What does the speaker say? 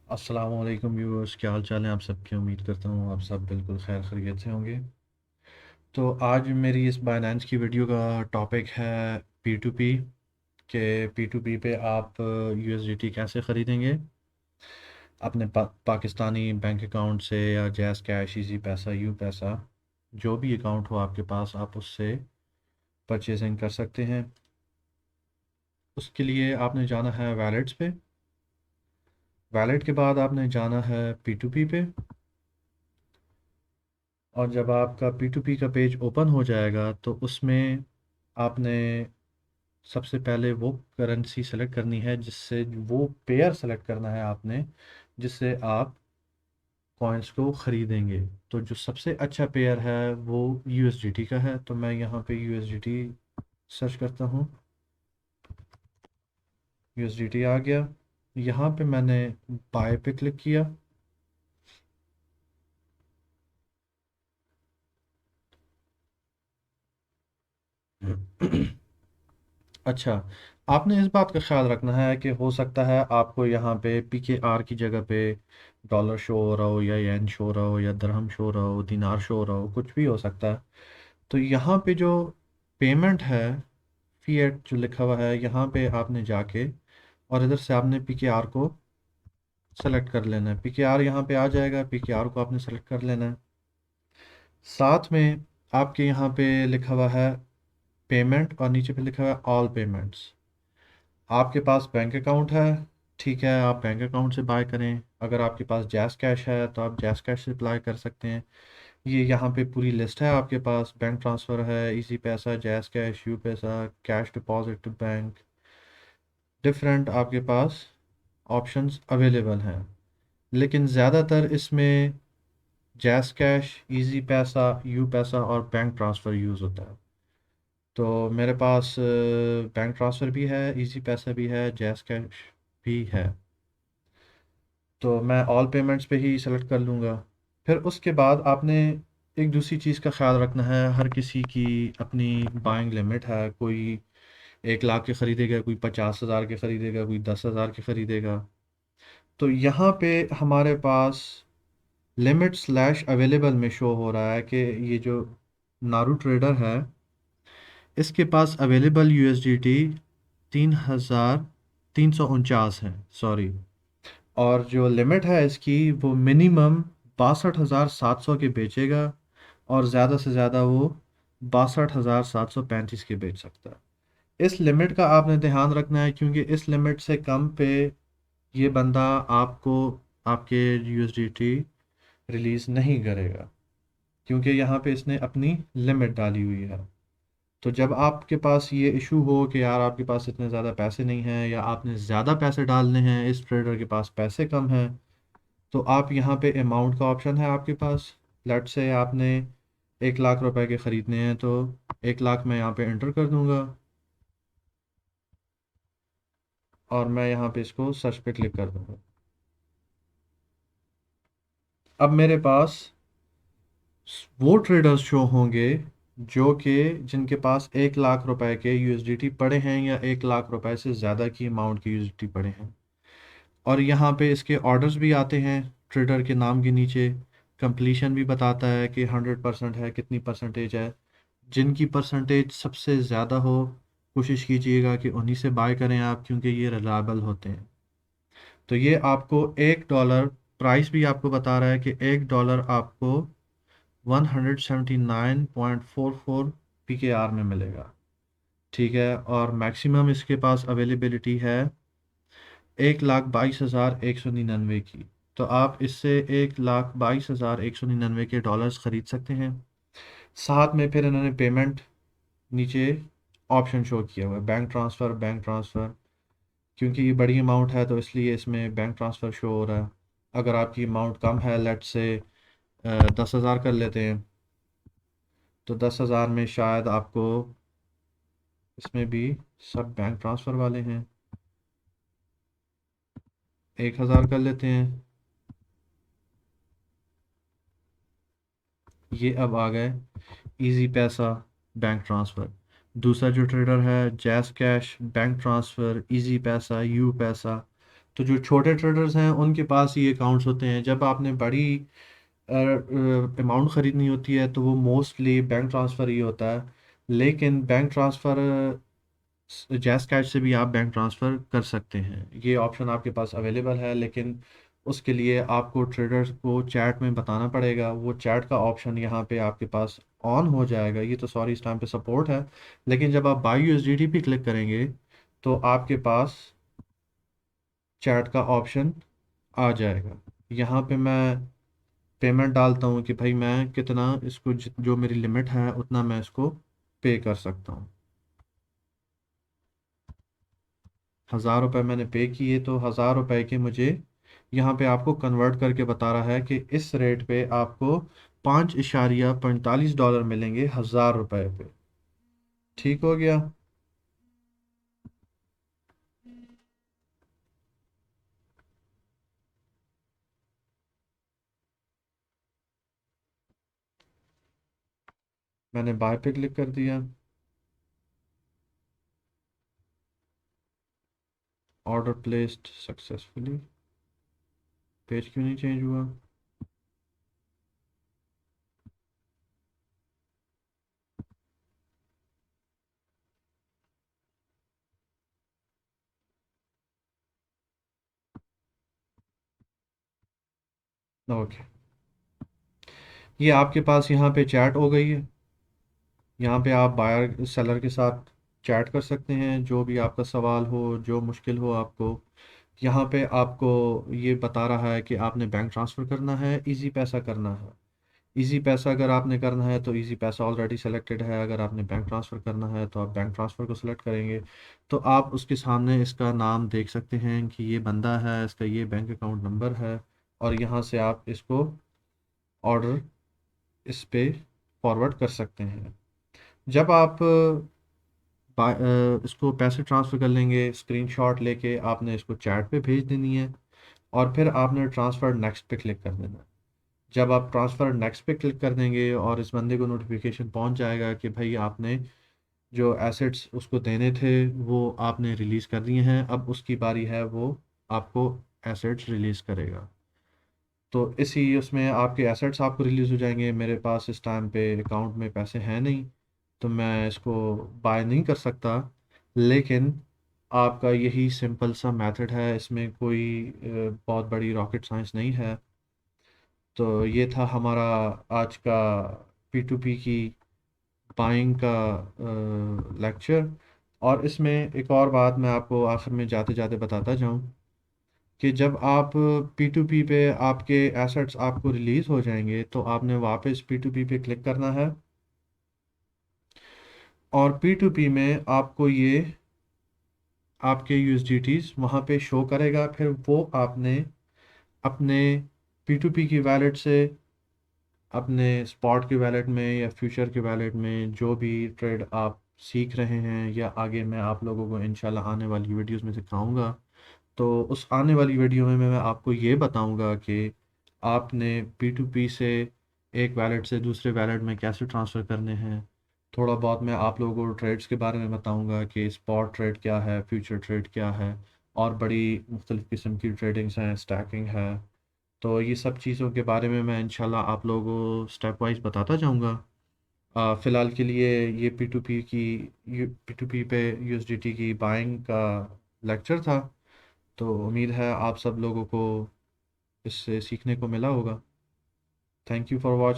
अस्सलाम वालेकुम व्यूअर्स, क्या हाल चाल है आप सबके। उम्मीद करता हूँ आप सब बिल्कुल खैर खैरियत से होंगे। तो आज मेरी इस बाइनेंस की वीडियो का टॉपिक है पी टू पी के पी टू पी पे आप यूएसडीटी कैसे ख़रीदेंगे अपने पाकिस्तानी बैंक अकाउंट से या jazz cash, Easypaisa, you पैसा, जो भी अकाउंट हो आपके पास आप उससे परचेजिंग कर सकते हैं। उसके लिए आपने जाना है वैलेट्स पे। वैलेट के बाद आपने जाना है पी टू पी पे। और जब आपका पी टू पी का पेज ओपन हो जाएगा तो उसमें आपने सबसे पहले वो करेंसी सेलेक्ट करनी है, जिससे वो पेयर सेलेक्ट करना है आपने, जिससे आप कॉइन्स को ख़रीदेंगे। तो जो सबसे अच्छा पेयर है वो यूएसडीटी का है, तो मैं यहाँ पे यूएसडीटी सर्च करता हूँ। यूएसडीटी आ गया। यहाँ पे मैंने बाय पे क्लिक किया। अच्छा, आपने इस बात का ख्याल रखना है कि हो सकता है आपको यहाँ पे पी के आर की जगह पे डॉलर शो हो रहा हो, या येन शो हो रहा हो, या दरहम शो हो रहा हो, दिनार शो हो रहा हो, कुछ भी हो सकता है। तो यहाँ पे जो पेमेंट है, फीएट जो लिखा हुआ है, यहाँ पे आपने जाके और इधर से आपने पी के आर को सेलेक्ट कर लेना है। पी के आर यहाँ पे आ जाएगा, पी के आर को आपने सेलेक्ट कर लेना है। साथ में आपके यहाँ पे लिखा हुआ है पेमेंट, और नीचे पे लिखा हुआ है ऑल पेमेंट्स। आपके पास बैंक अकाउंट है, ठीक है, आप बैंक अकाउंट से बाय करें। अगर आपके पास जैज़ कैश है तो आप जैज़ कैश से अप्लाई कर सकते हैं। ये यहाँ पे पूरी लिस्ट है आपके पास। बैंक ट्रांसफ़र है, Easypaisa, JazzCash, UPaisa, cash deposit to bank, different आपके पास ऑप्शंस अवेलेबल हैं। लेकिन ज़्यादातर इसमें JazzCash, Easypaisa, UPaisa और बैंक ट्रांसफ़र यूज़ होता है। तो मेरे पास बैंक ट्रांसफ़र भी है, इजी पैसा भी है, जैज़ कैश भी है। तो मैं ऑल पेमेंट्स पे ही सेलेक्ट कर लूँगा। फिर उसके बाद आपने एक दूसरी चीज़ का ख्याल रखना है। हर किसी की अपनी बाइंग लिमिट है। कोई 1 लाख के ख़रीदेगा, कोई 50,000 के ख़रीदेगा, कोई 10,000 के ख़रीदेगा। तो यहाँ पे हमारे पास लिमिट स्लैश अवेलेबल में शो हो रहा है कि ये जो नारू ट्रेडर है, इसके पास अवेलेबल यूएसडीटी 3,349 है, सॉरी। और जो लिमिट है इसकी, वो मिनिमम 62,700 के बेचेगा, और ज़्यादा से ज़्यादा वो 62,735 के बेच सकता है। इस लिमिट का आपने ध्यान रखना है, क्योंकि इस लिमिट से कम पे ये बंदा आपको आपके यूएसडीटी रिलीज़ नहीं करेगा, क्योंकि यहाँ पे इसने अपनी लिमिट डाली हुई है। तो जब आपके पास ये इशू हो कि यार आपके पास इतने ज़्यादा पैसे नहीं हैं, या आपने ज़्यादा पैसे डालने हैं, इस ट्रेडर के पास पैसे कम हैं, तो आप यहाँ पे अमाउंट का ऑप्शन है आपके पास। लेट से आपने 1 लाख रुपए के ख़रीदने हैं, तो 1 लाख मैं यहाँ पे एंटर कर दूँगा, और मैं यहाँ पे इसको सर्च पे क्लिक कर दूँगा। अब मेरे पास वो ट्रेडर्स शो होंगे जो कि जिनके पास 1 लाख रुपए के यूएसडीटी पड़े हैं, या 1 लाख रुपए से ज़्यादा की अमाउंट के यूएसडीटी पड़े हैं। और यहाँ पे इसके ऑर्डर्स भी आते हैं ट्रेडर के नाम के नीचे। कंप्लीशन भी बताता है कि 100% है, कितनी परसेंटेज है। जिनकी परसेंटेज सबसे ज़्यादा हो, कोशिश कीजिएगा कि उन्हीं से बाय करें आप, क्योंकि ये रिलायबल होते हैं। तो ये आपको $1 प्राइस भी आपको बता रहा है कि $1 आपको 179.44 PKR में मिलेगा, ठीक है। और मैक्सिमम इसके पास अवेलेबिलिटी है 1,22,199 की। तो आप इससे 1,22,199 के डॉलर्स ख़रीद सकते हैं। साथ में फिर इन्होंने पेमेंट नीचे ऑप्शन शो किया हुआ है, बैंक ट्रांसफ़र, बैंक ट्रांसफ़र। क्योंकि ये बड़ी अमाउंट है तो इसलिए इसमें बैंक ट्रांसफ़र शो हो रहा है। अगर आपकी अमाउंट कम है, लेट से 10,000 कर लेते हैं, तो 10,000 में शायद आपको इसमें भी सब बैंक ट्रांसफ़र वाले हैं। 1,000 कर लेते हैं, ये अब आ गए इजी पैसा, बैंक ट्रांसफ़र। दूसरा जो ट्रेडर है, jazz cash, bank transfer, easy पैसा, यू पैसा। तो जो छोटे ट्रेडर्स हैं उनके पास ये अकाउंट्स होते हैं। जब आपने बड़ी अमाउंट ख़रीदनी होती है तो वो मोस्टली बैंक ट्रांसफ़र ही होता है। लेकिन बैंक ट्रांसफ़र जैज़ कैश से भी आप बैंक ट्रांसफ़र कर सकते हैं, ये ऑप्शन आपके पास अवेलेबल है। लेकिन उसके लिए आपको ट्रेडर्स को चैट में बताना पड़ेगा, वो चैट का ऑप्शन यहाँ पे आपके पास ऑन हो जाएगा। ये तो सॉरी इस टाइम पे सपोर्ट है, लेकिन जब आप बाई यूएसडीटी पे क्लिक करेंगे तो आपके पास चैट का ऑप्शन आ जाएगा। यहाँ पे मैं पेमेंट डालता हूँ कि भाई मैं कितना इसको जो मेरी लिमिट है उतना मैं इसको पे कर सकता हूँ। 1000 रुपये मैंने पे किए, तो 1000 रुपये के मुझे यहाँ पे आपको कन्वर्ट करके बता रहा है कि इस रेट पे आपको 5.45 डॉलर मिलेंगे 1000 रुपये पे। ठीक हो गया। मैंने बाय पे क्लिक कर दिया। Order placed successfully. पेज क्यों नहीं चेंज हुआ? ओके, ये आपके पास यहाँ पे चैट हो गई है। यहाँ पे आप बायर सेलर के साथ चैट कर सकते हैं, जो भी आपका सवाल हो, जो मुश्किल हो आपको। यहाँ पे आपको ये बता रहा है कि आपने बैंक ट्रांसफ़र करना है, इजी पैसा करना है। इजी पैसा अगर आपने करना है तो इजी पैसा ऑलरेडी सेलेक्टेड है। अगर आपने बैंक ट्रांसफ़र करना है तो आप बैंक ट्रांसफ़र को सिलेक्ट करेंगे। तो आप उसके सामने इसका नाम देख सकते हैं कि ये बंदा है, इसका ये बैंक अकाउंट नंबर है, और यहाँ से आप इसको ऑर्डर इस पे फॉरवर्ड कर सकते हैं। जब आप इसको पैसे ट्रांसफ़र कर लेंगे, स्क्रीनशॉट लेके आपने इसको चैट पे भेज देनी है, और फिर आपने ट्रांसफ़र नेक्स्ट पे क्लिक कर देना है। जब आप ट्रांसफ़र नेक्स्ट पे क्लिक कर देंगे और इस बंदे को नोटिफिकेशन पहुंच जाएगा कि भाई आपने जो एसेट्स उसको देने थे वो आपने रिलीज़ कर दिए हैं, अब उसकी बारी है, वो आपको एसेट्स रिलीज़ करेगा। तो इसी उसमें आपके एसेट्स आपको रिलीज़ हो जाएंगे। मेरे पास इस टाइम पे अकाउंट में पैसे हैं नहीं, तो मैं इसको बाय नहीं कर सकता। लेकिन आपका यही सिंपल सा मेथड है, इसमें कोई बहुत बड़ी रॉकेट साइंस नहीं है। तो ये था हमारा आज का पी टू पी की बाइंग का लेक्चर। और इसमें एक और बात मैं आपको आखिर में जाते जाते बताता जाऊं कि जब आप पी टू पी पे आपके एसेट्स आपको रिलीज़ हो जाएंगे तो आपने वापस पी टू पी पे क्लिक करना है, और पी टू पी में आपको ये आपके यूएसडीटीज वहाँ पे शो करेगा। फिर वो आपने अपने पी टू पी की वैलेट से अपने स्पॉट के वैलेट में या फ्यूचर के वैलेट में जो भी ट्रेड आप सीख रहे हैं, या आगे मैं आप लोगों को इंशाल्लाह आने वाली वीडियोस में सिखाऊंगा, तो उस आने वाली वीडियो में मैं आपको ये बताऊंगा कि आपने पी टू पी से एक वैलेट से दूसरे वैलेट में कैसे ट्रांसफ़र करने हैं। थोड़ा बहुत मैं आप लोगों को ट्रेड्स के बारे में बताऊंगा कि स्पॉट ट्रेड क्या है, फ्यूचर ट्रेड क्या है, और बड़ी मुख्तलिफ़ किस्म की ट्रेडिंग्स हैं, स्टैकिंग है। तो ये सब चीज़ों के बारे में मैं इंशाल्लाह आप लोगों को स्टेप वाइज बताता जाऊंगा। फ़िलहाल के लिए ये पी टू पी पे यूएसडीटी की बाइंग का लेक्चर था। तो उम्मीद है आप सब लोगों को इससे सीखने को मिला होगा। Thank you for watching.